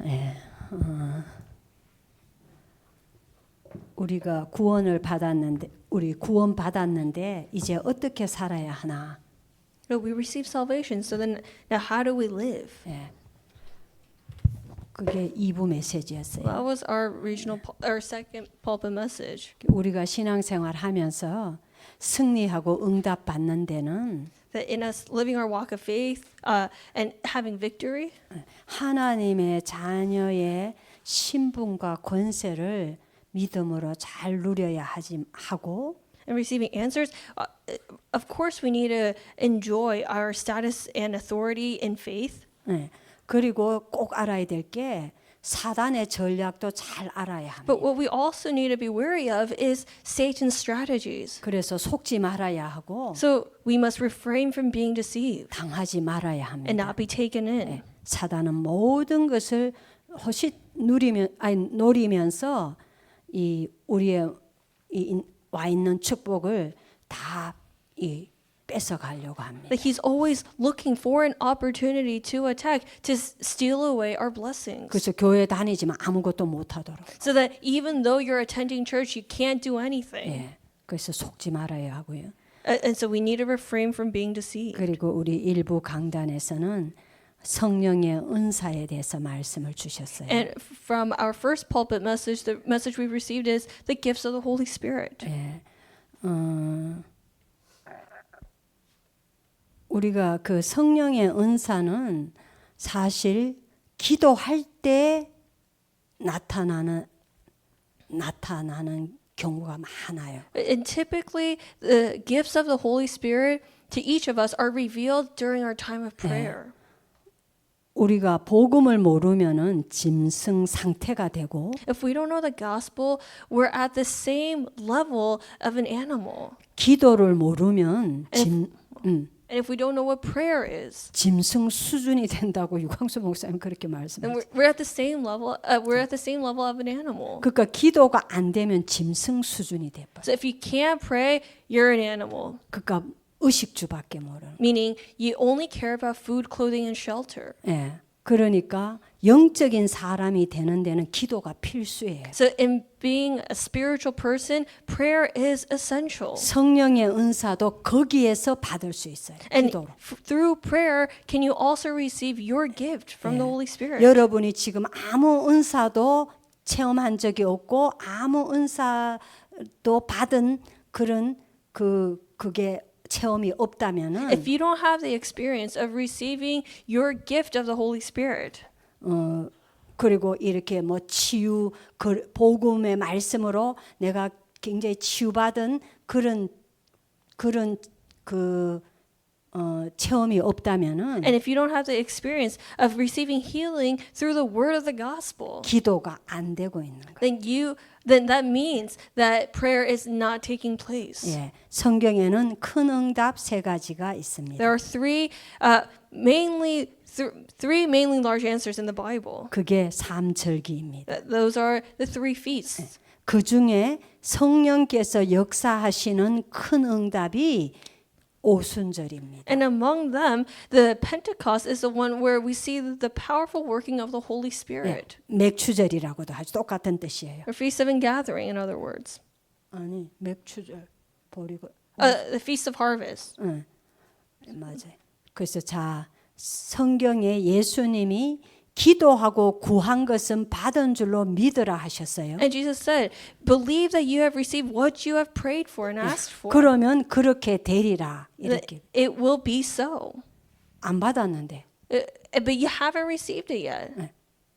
예, 우리가 구원을 받았는데 우리 구원 받았는데 이제 어떻게 살아야 하나? No, we receive salvation. So then, now how do we live? 예. 그게 2부 메시지였어요. That was our second pulpit message. 우리가 신앙생활 하면서 승리하고 응답 받는 데는 That in us living our walk of faith and having victory, 하나님의 자녀의 신분과 권세를 믿음으로 잘 누려야 하고 and receiving answers, of course we need to enjoy our status and authority in faith. 예. 그리고 꼭 알아야 될 게 사단의 전략도 잘 알아야 합니다. But what we also need to be wary of is Satan's strategies. 그래서 속지 말아야 하고 So we must refrain from being deceived 당하지 말아야 and 합니다. not be taken in. 예. 사단은 모든 것을 허시 노리면서 이 우리의 와 있는 축복을 다 뺏어 가려고 합니다. That he's always looking for an opportunity to attack, to steal away our blessings. 그래서 교회 다니지만 아무것도 못 하도록. So that even though you're attending church, you can't do anything. 예. 그래서 속지 말아야 하고요. And so we need to refrain from being deceived. 그리고 우리 일부 강단에서는 성령의 은사에 대해서 말씀을 주셨어요. And from our first pulpit message, the message we received is the gifts of the Holy Spirit. 예. 우리가 그 성령의 은사는 사실 기도할 때 나타나는 경우가 많아요. And typically, the gifts of the Holy Spirit to each of us are revealed during our time of prayer. 우리가 복음을 모르면은 짐승 상태가 되고 If we don't know the gospel, we're at the same level of an animal. 기도를 모르면 And if we don't know what prayer is, 짐승 수준이 된다고 유광수 목사님 그렇게 then 말씀하셨어요. we're at the same level. We're at the same level of an animal. 그러니까 기도가 안 되면 짐승 수준이 돼 버려. So if you can't pray, you're an animal. 그러니까 의식주밖에 모르는. Meaning you only care about food, clothing, and shelter. 예. 그러니까 영적인 사람이 되는 데는 기도가 필수예요. So in being a spiritual person, prayer is essential. 성령의 은사도 거기에서 받을 수 있어요. And 기도로. through prayer, can you also receive your gift from the Holy Spirit? 여러분이 지금 아무 은사도 체험한 적이 없고 아무 은사도 받은 그런 그게 체험이 없다면은 If you don't have the experience of receiving your gift of the Holy Spirit, 그리고 이렇게 뭐 치유 복음의 말씀으로 내가 굉장히 치유받은 그런 체험이 없다면은 and if you don't have the experience of receiving healing through the word of the gospel, 기도가 안 되고 있는 거예요. then that means that prayer is not taking place. 예, 성경에는 큰 응답 세 가지가 있습니다. There are three mainly large answers in the Bible. 그게 삼절기입니다. Those are the three feasts. 그 중에 성령께서 역사하시는 큰 응답이 오순절입니다. And among them, the Pentecost is the one where we see the powerful working of the Holy Spirit. 맥추절이라고도 하죠. 똑같은 뜻이에요. Or Feast of Ingathering, in other words. 아니 맥추절 버리고 The Feast of Harvest. 응, 맞아요. 그래서 자 성경에 예수님이 기도하고 구한 것은 받은 줄로 믿으라 하셨어요. And Jesus said, believe that you have received what you have prayed for and asked for. 그러면 그렇게 되리라 이렇게. It will be so. 안 받았는데 But you haven't received it yet.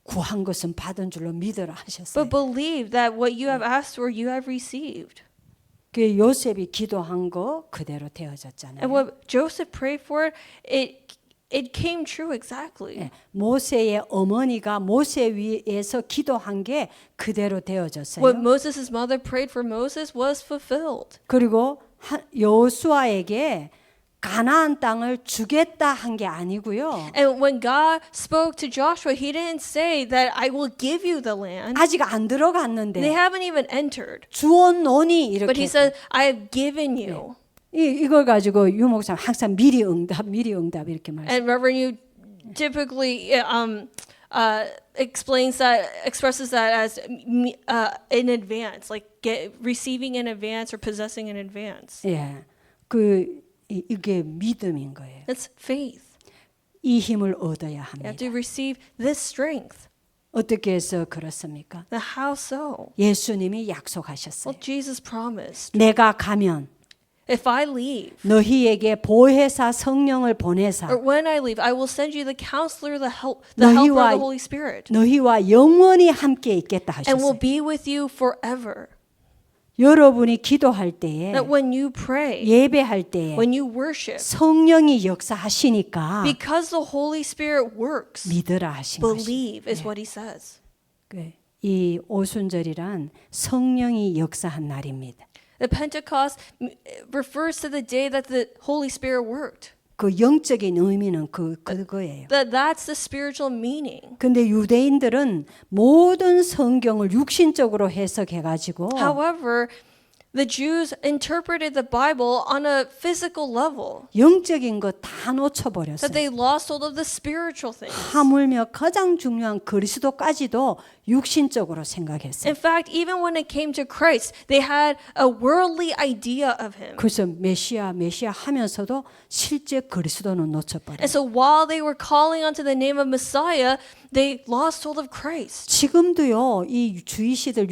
구한 것은 받은 줄로 믿으라 하셨어요. But believe that what you have asked for, you have received. 그 요셉이 기도한 거 그대로 되어졌잖아요. And what Joseph prayed for, it came true exactly. 모세의 어머니가 모세 위에서 기도한 게 그대로 되어졌어요. What Moses' mother prayed for Moses was fulfilled. 그리고 여호수아에게 가나안 땅을 주겠다 한 게 아니고요. And when God spoke to Joshua, he didn't say that I will give you the land. 아직 안 들어갔는데 They haven't even entered. 주었노니 But he 이렇게. said, I have given you. 이걸 가지고 유 목사 항상 미리 응답 이렇게 말씀. And Reverend, you typically expresses that as in advance, like receiving in advance or possessing in advance. 예, 이게 믿음인 거예요. That's faith. 이 힘을 얻어야 You have 합니다. to receive this strength. 어떻게 해서 그렇습니까? Now, how so? 예수님이 약속하셨어요. Well, Jesus promised, 내가 가면 if I leave, 너희에게 보혜사 성령을 보내사 or when I leave, I will send you the counselor, the helper of 너희와 the Holy Spirit, 너희와 영원히 함께 있겠다 and will 하셨어요. be with you forever. 여러분이 기도할 때에 That when you pray, 예배할 때에 when you worship, 성령이 역사하시니까 because the Holy Spirit works, 믿으라 하신 것이. believe is what he says. 이 오순절이란 성령이 역사한 날입니다. The Pentecost refers to the day that the Holy Spirit worked. 그 영적인 의미는 그거예요. That's the spiritual meaning. 근데 유대인들은 모든 성경을 육신적으로 해석해 가지고 However, the Jews interpreted the Bible on a physical level. 영적인 거 다 놓쳐 That 버렸어요. they lost hold of the spiritual things. 하물며 가장 중요한 그리스도까지도 육신적으로 생각했어요. In fact, even when it came to Christ, they had a worldly idea of him. 그래서 메시아 하면서도 실제 그리스도는 놓쳐버려요. And so while they were calling onto the name of Messiah, they lost hold of Christ. 지금도요, 이 주이시들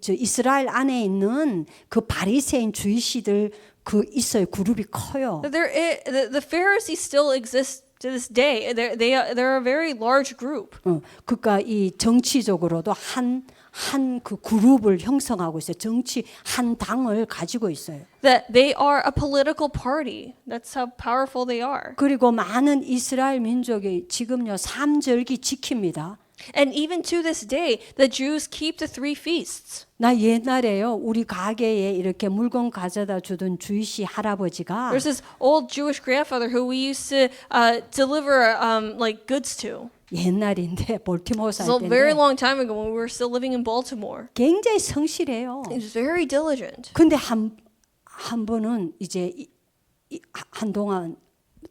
저 이스라엘 안에 있는 그 바리새인 주이시들 있어요. 그룹이 커요. The Pharisees still exist to this day. They're a very large group. 그러니까 이 정치적으로도 한 그 그룹을 형성하고 있어요. 정치 한 당을 가지고 있어요. That they are a political party. That's how powerful they are. 그리고 많은 이스라엘 민족이 지금요 삼절기 지킵니다. And even to this day, the Jews keep the 3 feasts. 나 옛날에요 우리 가게에 이렇게 물건 가져다 주던 주이씨 할아버지가 There's this old Jewish grandfather who we used to deliver like goods to. 옛날인데 볼티모어 살 It's a very 때인데 long time ago when we were still living in Baltimore. 굉장히 성실해요. He was very diligent. 근데 한 번은 이제 한동안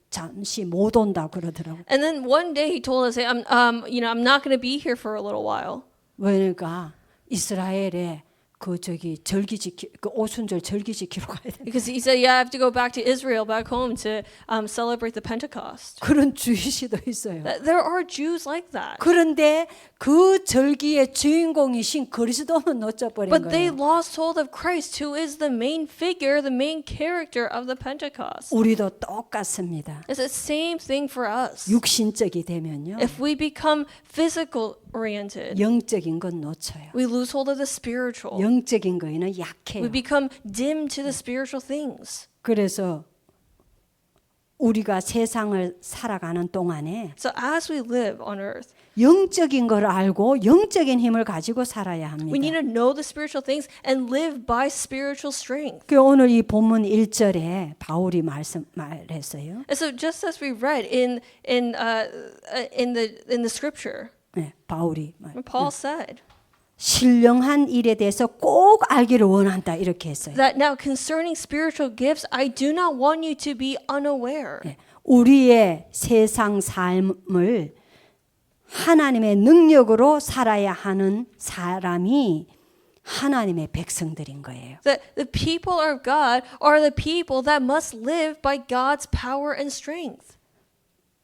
잠시 못 온다 그러더라고. And then one day he told us, I'm not going to be here for a little while. 왜냐가 이스라엘에 그 오순절 절기 지키러 가야 돼. Because he said, I have to go back to Israel, back home to celebrate the Pentecost. 그런 주이시도 있어요. There are Jews like that. 그런데 그 절기의 주인공이신 그리스도는 놓쳐버린 But they 거예요. lost hold of Christ, who is the main figure, the main character of the Pentecost. 우리도 똑같습니다. It's the same thing for us. 육신적이 되면요. If we become physical oriented, 영적인 건 놓쳐요. we lose hold of the spiritual. 영적인 거에는 약해요. We become dim to the spiritual things. 그래서 우리가 세상을 살아가는 동안에 So as we live on earth, 영적인 걸 알고 영적인 힘을 가지고 살아야 we need 합니다. to know the spiritual things and live by spiritual strength. 그 오늘 이 본문 1절에 바울이 말했어요. And so just as we read in the scripture, 네, 바울이 Paul said 신령한 일에 대해서 꼭 알기를 원한다 이렇게 했어요. that now concerning spiritual gifts, I do not want you to be unaware. 네, 우리의 세상 삶을 하나님의 능력으로 살아야 하는 사람이 하나님의 백성들인 거예요. That the people of God are the people that must live by God's power and strength.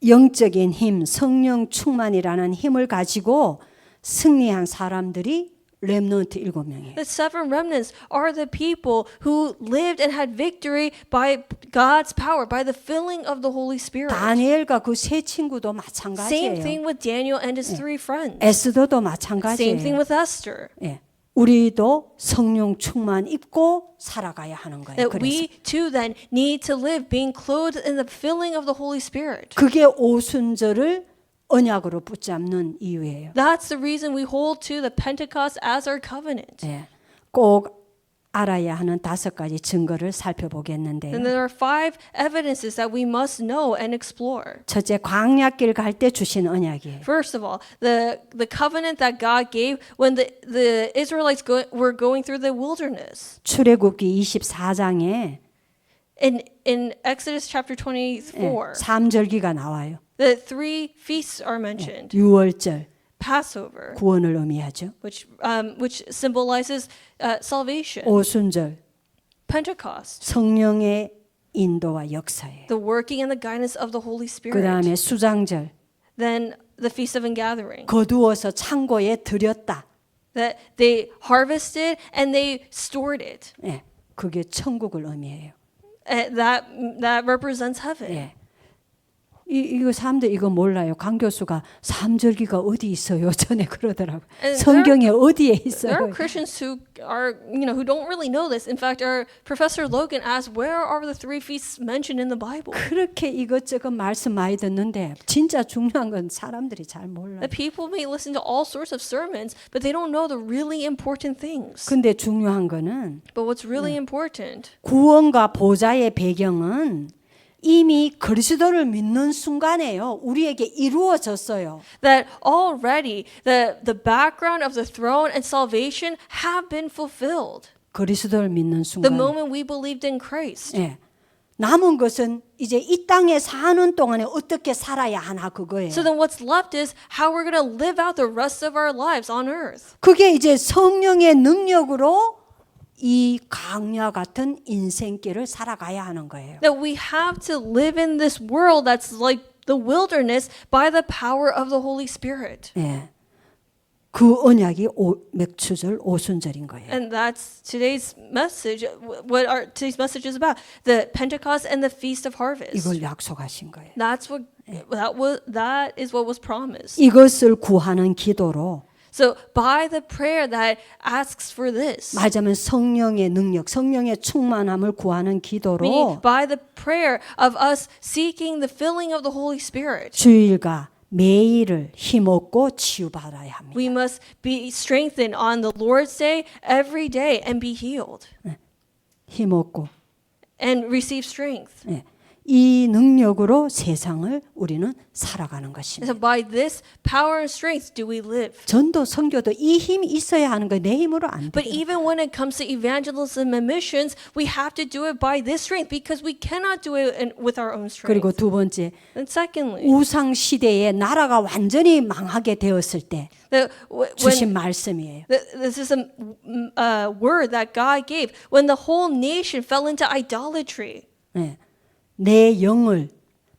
영적인 힘, 성령 충만이라는 힘을 가지고 승리한 사람들이 렘넌트 7명이에요. The 7 remnants are the people who lived and had victory by God's power, by the filling of the Holy Spirit. 다니엘과 그 세 친구도 Same 마찬가지예요. thing with Daniel and his 3 friends. 에스더도 Same thing 마찬가지예요. with Esther. 예. 우리도 성령 충만 입고 살아가야 하는 거예요. That 그래서 we too then need to live being clothed in the filling of the Holy Spirit. 그게 오순절을 언약으로 붙잡는 이유예요. That's the reason we hold to the Pentecost as our covenant. 예. 꼭 알아야 하는 5가지 증거를 살펴보겠는데요. And there are 5 evidences that we must know and explore. 첫째, 광야길 갈 때 주신 언약이에요. First of all, the covenant that God gave when the Israelites were going through the wilderness. 출애굽기 24장에 In Exodus chapter 24, 3절기가 나와요. The three feasts are mentioned. 유월절, Passover, 구원을 의미하죠. which symbolizes salvation. 오순절, Pentecost, 성령의 인도와 역사예요. the working and the guidance of the Holy Spirit. 그 다음에 수장절, Then the Feast of Ingathering, 거두어서 창고에 들였다. that they harvested and they stored it. 예, 그게 천국을 의미해요. That represents heaven. 예. 이거 사람들 이거 몰라요. 강 교수가 삼절기가 어디 있어요? 전에 그러더라고. And 성경에 어디에 There are 있어요? Christians who are, who don't really know this. In fact, our Professor Logan asked, "Where are the three feasts mentioned in the Bible?" 그렇게 이것저것 말씀 많이 듣는데 진짜 중요한 건 사람들이 잘 몰라요. That people may listen to all sorts of sermons, but they don't know the really important things. 근데 중요한 거는 But what's really important 구원과 보좌의 배경은 이미 그리스도를 믿는 순간에요. 우리에게 이루어졌어요. that already the background of the throne and salvation have been fulfilled. 그리스도를 믿는 The 순간. moment we believed in Christ. 예. 남은 것은 이제 이 땅에 사는 동안에 어떻게 살아야 하나 그거예요. So then what's left is how we're going to live out the rest of our lives on earth. 그게 이제 성령의 능력으로 이 강야 같은 인생길을 살아가야 하는 거예요. That we have to live in this world that's like the wilderness by the power of the Holy Spirit. 예. 그 언약이 맥추절 오순절인 거예요. And that's today's message. What today's message is about: the Pentecost and the Feast of Harvest. 이걸 약속하신 거예요. That is what was promised. 이것을 구하는 기도로 So by the prayer that asks for this, 말하자면 성령의 능력, 성령의 충만함을 구하는 meaning 기도로 by the prayer of us seeking the filling of the Holy Spirit, 주일과 매일을 힘없고 치유받아야 합니다. we must be strengthened on the Lord's Day every day and be healed 힘없고 and receive strength. 예. 이 능력으로 세상을 우리는 살아가는 And 것입니다. so by this power and strength do we live. 전도 선교도 이 힘이 있어야 하는 거예요. 내 힘으로 안 But 돼요. even when it comes to evangelism and missions, we have to do it by this strength because we cannot do it with our own 그리고 strength. 두 번째 And secondly, 우상 시대에 나라가 완전히 망하게 되었을 때 주신 when 말씀이에요. this is a word that God gave when the whole nation fell into idolatry, 예. 내 영을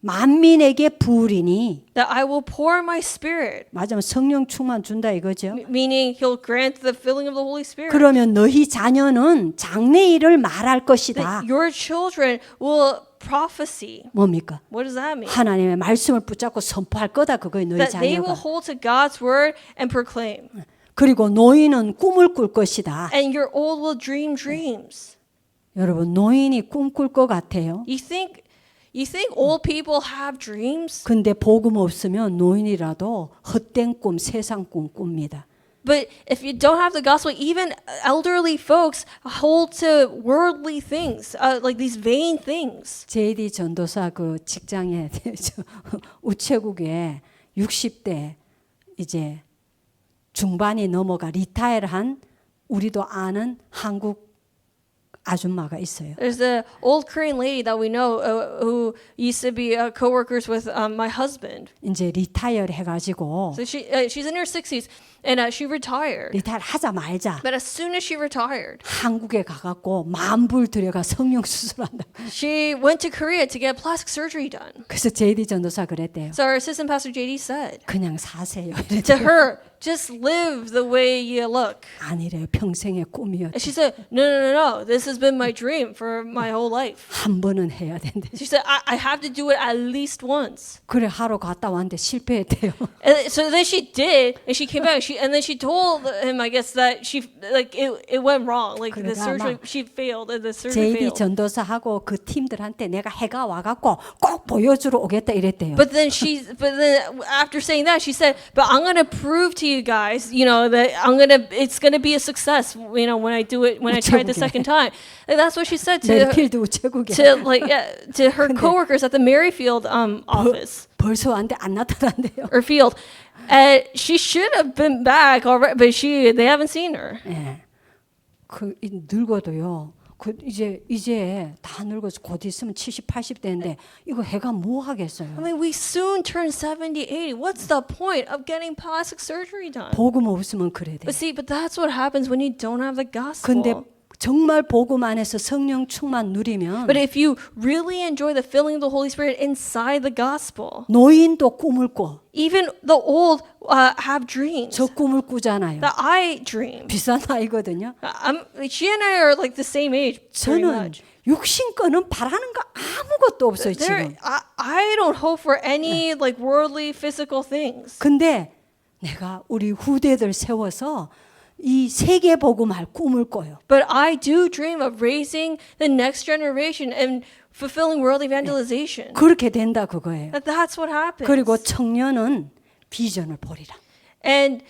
만민에게 부으리니 that I will pour my spirit, 맞으면 성령 충만 준다 이거죠. meaning He'll grant the filling of the Holy Spirit. 그러면 너희 자녀는 장래일을 말할 것이다. That your children will prophesy. 뭡니까? What does that mean? 하나님의 말씀을 붙잡고 선포할 거다 그거예요. 너희 That they will 자녀가. hold to God's word and proclaim. 그리고 노인은 꿈을 꿀 것이다. And your old will dream dreams. 여러분 노인이 꿈꿀 것 같아요. You think old people have dreams? 근데 복음 없으면 노인이라도 헛된 꿈, 세상 꿈 꿉니다. But if you don't have the gospel, even elderly folks hold to worldly things, like these vain things. JD 전도사 그 직장에 우체국에 60대 이제 중반이 넘어가 리타이어를 한 우리도 아는 한국 아줌마가 있어요. There's the old Korean lady that we know who used to be co-workers with my husband. 이제 리타이어를 해가지고 So she's in her 60s and she retired. 리타이어 하자 말자 But as soon as she retired, 한국에 가갖고 만불 들여가 성령 수술한다. she went to Korea to get plastic surgery done. 그래서 JD 전도사 그랬대요. So our assistant pastor JD said 그냥 사세요. to her, just live the way you look. 아니래요. 평생의 꿈이었대. And she said, no. This has been my dream for my whole life. 한 번은 해야 된대. She said, I have to do it at least once. 그래 하러 갔다 왔는데 실패했대요. And so then she did, and she came back. And then she told him, I guess, that it went wrong. Like the surgery, she failed, and the surgery JD failed. 전도사하고 그 팀들한테 내가 해가 와갖고 꼭 보여주러 오겠다 이랬대요. But then after saying that, she said, "But I'm gonna prove to you guys, that it's gonna be a success, when I do it, when I try it the second time." And that's what she said 메리필드 우체국에 to her coworkers at the Merrifield office 벌써 왔는데 안 나타난대요. or field. And she should have been back already, but they haven't seen her. 예. 그 늙어도요. 이제 다 늙어서 곧 있으면 70, 80대인데 이거 해가 뭐 I 하겠어요? mean, we soon turn 70, 80. What's the point of getting plastic surgery done? 복음 없으면 그래 돼. But that's what happens when you don't have the 근데 gospel. 정말 복음 안에서 성령 충만 누리면 But if you really enjoy the filling of the Holy Spirit inside the gospel, 노인도 꿈을 꿔. even the old have dreams. 저 꿈을 꾸잖아요. That I dream. 비싼 나이거든요. She and I are like the same age, pretty 저는 much. 육신 거는 바라는 거 아무것도 없어요 지금. I don't hope for any like worldly, physical things. 근데 내가 우리 후대들 세워서 이 세계 복음할 꿈을 꿔요. But I do dream of raising the next generation and fulfilling world evangelization. 그렇게 된다 그거예요. That's what happens. 그리고 청년은 비전을 보리라. And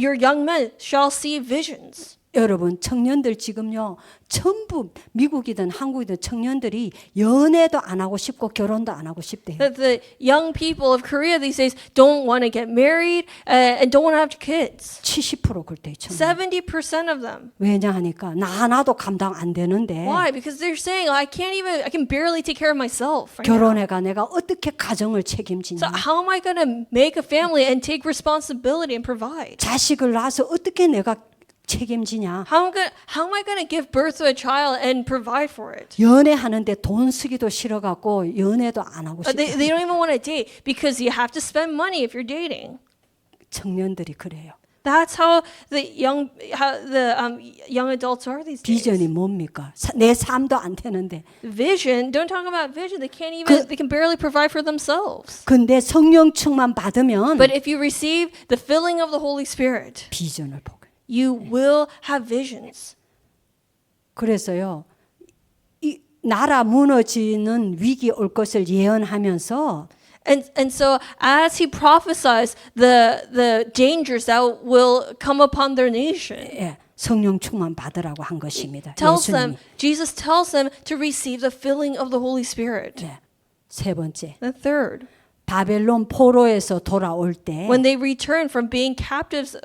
your young men shall see visions. 여러분 청년들 지금요 전부 미국이든 한국이든 청년들이 연애도 안 하고 싶고 결혼도 안 하고 싶대요. That the young people of Korea these days don't want to get married and don't want to have kids. 70% 그렇대요. 청년. 70% of them. 왜냐 하니까 나도 감당 안 되는데 Why? Because they're saying I can barely take care of myself. Right now. 결혼해가 내가 어떻게 가정을 책임지냐. So how am I going to make a family and take responsibility and provide? 자식을 낳아서 어떻게 내가 책임지냐. How am I going to give birth to a child and provide for it? 연애하는데 돈 쓰기도 싫어갖고 연애도 안 하고 싶다. They don't even want to date because you have to spend money if you're dating. 청년들이 그래요. That's how the young adults are these days. 비전이 뭡니까? 내 삶도 안 되는데. Vision, don't talk about vision. They can barely provide for themselves. 근데 성령 충만 받으면 But if you receive the filling of the Holy Spirit, 비전을 보게. you will have visions. 그래서요. 이 나라 무너지는 위기 올 것을 예언하면서 And so as he prophesies the dangers that will come upon their nation, 예, 성령 충만 받으라고 한 것입니다. Jesus tells them to receive the filling of the Holy Spirit. 예, 세 번째. The third, 바벨론 포로에서 돌아올 때 when they return from being captives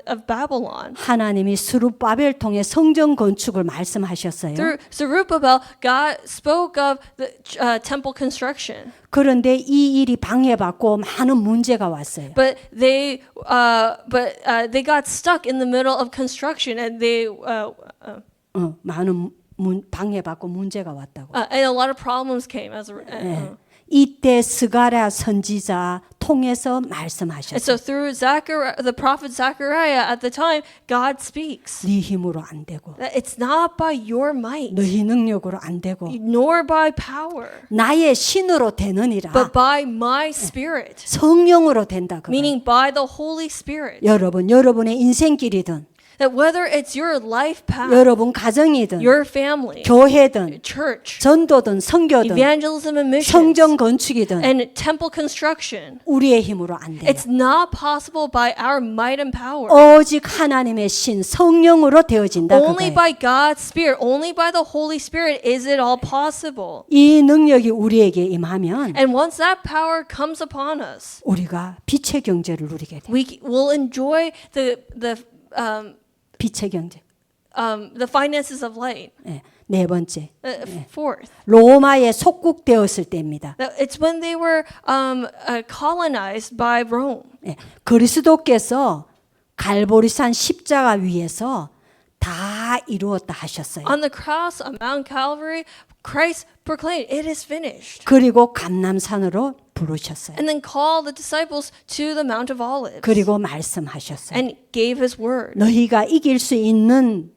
of Babylon, 하나님이 스룹바벨 통해 성전 건축을 말씀하셨어요. through Zerubbabel, God spoke of the temple construction. 그런데 이 일이 방해받고 많은 문제가 왔어요. But they got stuck in the middle of construction, and 많은 방해받고 문제가 왔다고. and a lot of problems came as a. 이때 스가랴 선지자 통해서 And 말씀하셨어요. so through the prophet Zechariah at the time, God speaks 네 힘으로 안 되고 that it's not by your might, 너희 능력으로 안 되고 nor by power, 나의 신으로 되느니라. but by my spirit, 성령으로 된다. 그거. meaning by the Holy Spirit. 여러분의 인생길이든 That whether it's your life path, 여러분 가정이든 your family, 교회든 church, 전도든 선교든 evangelism and missions, 성전 건축이든 and temple construction, 우리의 힘으로 안 돼요. it's not possible by our might and power. 오직 하나님의 신 성령으로 되어진다. Only 그거예요. by God's Spirit, only by the Holy Spirit is it all possible. 이 능력이 우리에게 임하면 And once that power comes upon us, 우리가 빛의 경제를 누리게 돼요. we will enjoy 빛의 경제. the finances of light. 예. 네 번째. Fourth, 로마에 속국되었을 때입니다. that it's when they were colonized by Rome. 예. 그리스도께서 갈보리산 십자가 위에서 다 이루었다 하셨어요. On the cross on Mount Calvary, Christ proclaimed, "It is finished," 그리고 감람산으로 부르셨어요. and then called the disciples to the Mount of Olives 그리고 말씀하셨어요. and gave His word. 너희가 이길 수 있는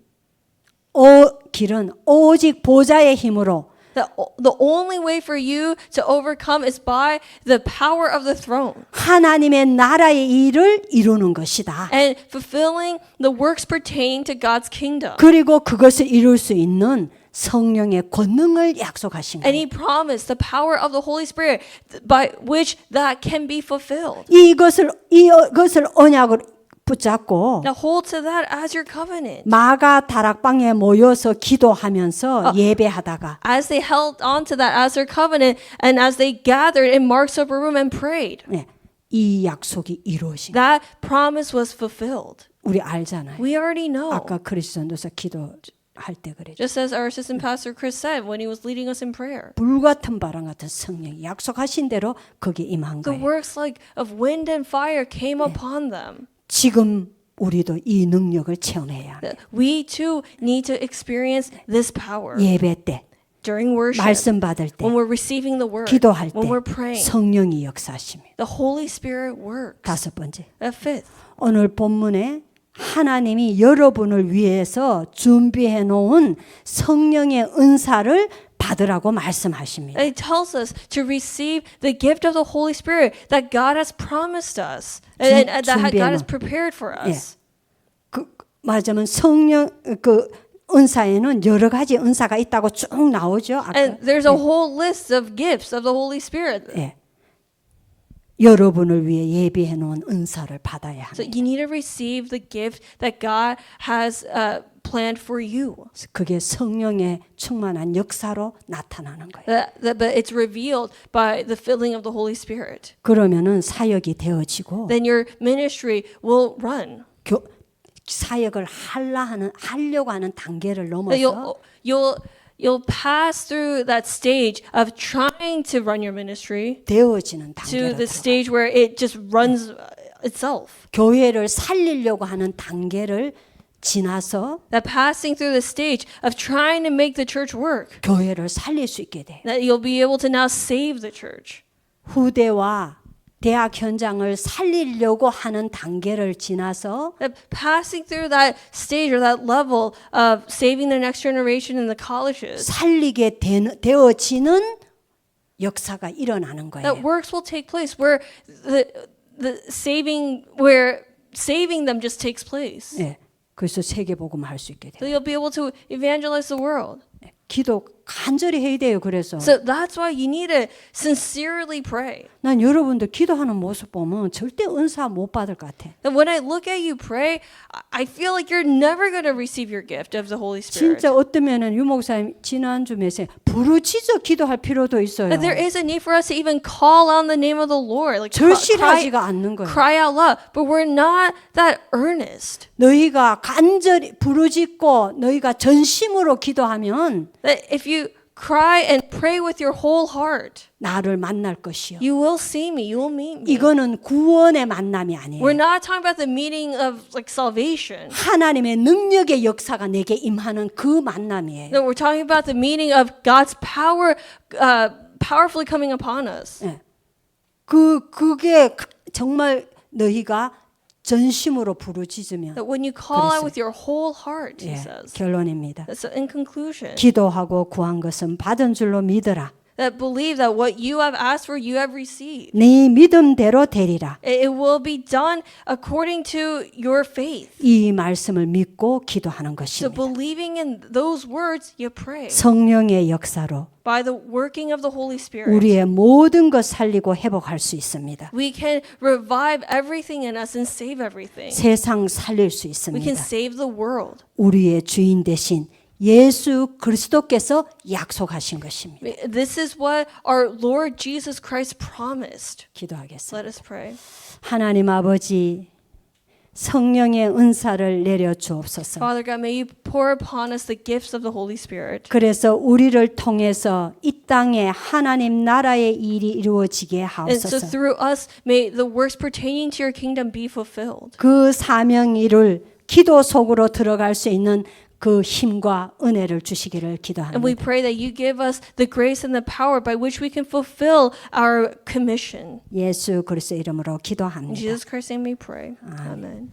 길은 오직 보좌의 힘으로 The only way for you to overcome is by the power of the throne 하나님의 나라의 일을 이루는 것이다. and fulfilling the works pertaining to God's kingdom. 그리고 그것을 이룰 수 있는 성령의 권능을 약속하신 And 거예요. He promised the power of the Holy Spirit by which that can be fulfilled. 이것을 언약으로 붙잡고 Now hold to that as your covenant. 마가 다락방에 모여서 기도하면서 예배하다가 As they held on to that as their covenant and as they gathered in Mark's upper room and prayed, 네, 이 약속이 이루어진 거예요. that promise was fulfilled. 우리 알잖아요. We already know. 아까 크리스천도서 기도 할 때 그랬죠. Just as our assistant pastor Chris said when he was leading us in prayer. 불같은 바람 같은 성령이 약속하신 대로 거기에 임한 The 거예요. works like of wind and fire came upon them. 지금 우리도 이 능력을 체험해야 합니다. We too need to experience this power 예배 때, during worship, 말씀 받을 때, when we're receiving the word, 기도할 때 when we're praying. 성령이 역사하십니다. The Holy Spirit works. 다섯 번째, Fifth, 오늘 본문에 하나님이 여러분을 위해서 준비해 놓은 성령의 은사를 받으라고 말씀하십니다. it tells us to receive the gift of the Holy Spirit that God has promised us and that God has prepared for us. 말하자면 성령 그 은사에는 여러 가지 은사가 있다고 쭉 나오죠. 아까. And there's a whole list of gifts of the Holy Spirit. 예. 여러분을 위해 예비해 놓은 은사를 받아야 So 합니다. you need to receive the gift that God has planned for you. 그게 성령의 충만한 역사로 나타나는 거예요. But it's revealed by the filling of the Holy Spirit. 그러면은 사역이 되어지고 Then your ministry will run. 사역을 하려고 하는 단계를 넘어서 You'll pass through that stage of trying to run your ministry 되어지는 to 단계로 the 들어가. stage where it just runs itself. 교회를 살리려고 하는 단계를 지나서 That passing through the stage of trying to make the church work, 교회를 살릴 수 있게 돼. that you'll be able to now save the church. 후대와 대학 현장을 살리려고 하는 단계를 지나서 That passing through that stage or that level of saving the next generation in the colleges, 살리게 되어지는 역사가 일어나는 거예요. that works will take place where where saving them just takes place. 예. 그래서 세계복음 할 수 있게 So 돼요. you'll be able to evangelize the world. 기도 간절히 해야 돼요. 그래서 So that's why you need to sincerely pray. 난 여러분들 기도하는 모습 보면 절대 은사 못 받을 것 같아. And when I look at you pray, I feel like you're never going to receive your gift of the Holy Spirit. 진짜 어떠면은 유 목사님 지난주 메시지 부르짖어 기도할 필요도 있어요. But there is a need for us to even call on the name of the Lord, like 절실하지가 않는 거예요. cry out loud. But we're not that earnest. 너희가 간절히 부르짖고 너희가 전심으로 기도하면 That if you cry and pray with your whole heart, 나를 만날 것이요. you will see me, you will meet me. 이거는 구원의 만남이 아니에요. We're not talking about the meeting of like salvation. 하나님의 능력의 역사가 내게 임하는 그 만남이에요. No, we're talking about the meaning of God's power powerfully coming upon us. 예. 그게 정말 너희가 전심으로 부르짖으면 That when you call out 그랬어요. with your whole heart, he 예, says. 결론입니다. So in conclusion, 기도하고 구한 것은 받은 줄로 믿으라. that believe that what you have asked for, you have received. 네 믿음대로 되리라. It will be done according to your faith. 이 말씀을 믿고 기도하는 So 것입니다. believing in those words, you pray. 성령의 역사로 By the working of the Holy Spirit, 우리의 모든 것 살리고 회복할 수 있습니다. we can revive everything in us and save everything. 세상 살릴 수 We can 있습니다. save the world. 우리의 주인 대신 예수 그리스도께서 약속하신 것입니다. This is what our Lord Jesus Christ promised. 기도하겠습니다. Let us pray. 하나님 아버지 성령의 은사를 내려 주옵소서. Father God, may you pour upon us the gifts of the Holy Spirit. 그래서 우리를 통해서 이 땅에 하나님 나라의 일이 이루어지게 And so 하옵소서. through us, may the works pertaining to your kingdom be fulfilled. 그 사명 일을 기도 속으로 들어갈 수 있는 그 힘과 은혜를 주시기를 And we 기도합니다. pray that you give us the grace and the power by which we can fulfill our commission. 예수 그리스도 이름으로 In 기도합니다. Jesus Christ's name we pray. Amen.